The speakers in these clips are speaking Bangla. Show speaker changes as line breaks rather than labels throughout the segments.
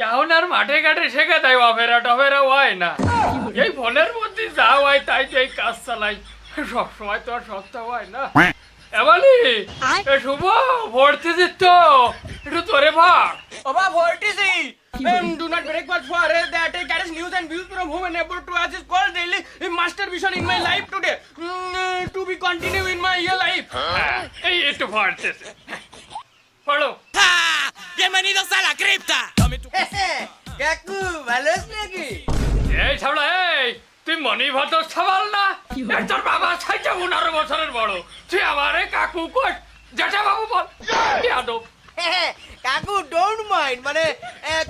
এখন আর মাঠে ঘাটে শেখা তাই অফেরা টফেরা হয় না, এই ফোনের মধ্যে যা হয় তাই তো এই কাজ চালাই, সবসময় তো আর সস্তা হয় না। এবারে শুভ ভর্তি দিত একটু তোরে ভাগ।
Above vortici. Do not break but for that carries news and views from home and able to as is called daily master vision in my life today. To be continue in my real life.
এই একটু ভরতেছে, পড়ো।
Bienvenidos a la cripta.
কাকু ভালো আছিস নাকি?
এই ছাড়া, এই তুই মনি ভদ্র ছাবাল না? এই তোর বাবা ছাইটা 15 বছরের বড়, তুই আমারে কাকু কর, যেটা বাবু বল। ইয়াদব
কাকু ডোন্ট মাইন্ড, মানে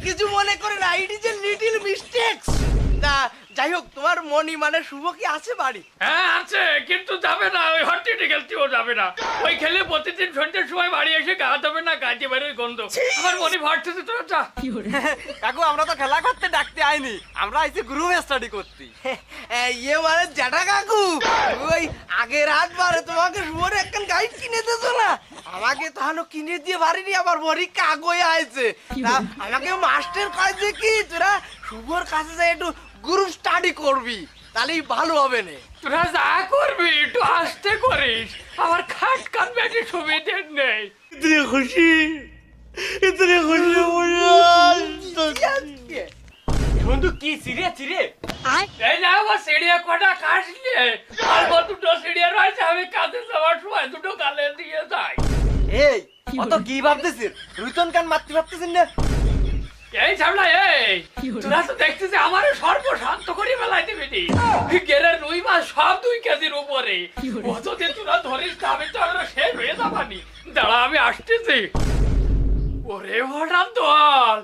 কিছু মনে করে না, it is a little mistakes. তা যাই হোক, তোমার মনি মানে শুভ কি আছে বাড়ি?
হ্যাঁ আছে, কিন্তু যাবে না, ওই হট্টিটি খেলতেও যাবে না। ওই খেলে প্রতিদিন সন্ধ্যের সময় বাড়ি এসে গা দেবে না, গাছে বেরোয় গন্ধ। আমার মনি ভরতেছে, তোরা যা।
কাকু আমরা তো খেলা করতে ডাকতে আইনি, আমরা আইছি গ্রুপ স্টাডি করতে। ইয়ে মানে জ্যাঠা কাকু, ওই আগের রাতবারে তোমাকে শুভর একখান গাইড কিনে দিত না, আমাকে তাহলে কিনে দিয়ে পারিনি, আমার বড়ি কাগজ আইছে। তা আমাকে মাস্টার কয়েছে কি, তোরা শুভর কাছে যাই একটু গ্রুপ স্টাডি করবি, তাহলেই ভালো হবে না।
তোরা যা করবি একটু আস্তে করিস, আমার খাট কান বেশি সুবিধে নেই।
इतनी खुशी
বন্ধু কি সিরিয়াস চিরে?
এই না আমার সিঁড়িয়া কটা কাটলে, অল্প দুটো সিঁড়িয়া রয়েছে, আমি কাজে যাওয়ার সময় দুটো গালে দিয়ে যাই।
এই অত কি ভাবতেছিস? রুইতন কান মারতে ভাবতেছিস না?
এই ঝামলা, এই তোরা তো দেখছিস আমার সর্বশান্ত করে বেলায় দিবি, গেরের রুই মাছ সব 2 কেজির উপরে, অতদিন তোরা ধরিস না, আমি তো আমরা শেষ হয়ে যাবানি। দাঁড়া আমি আসতেছি। ওরে হঠাৎ দল,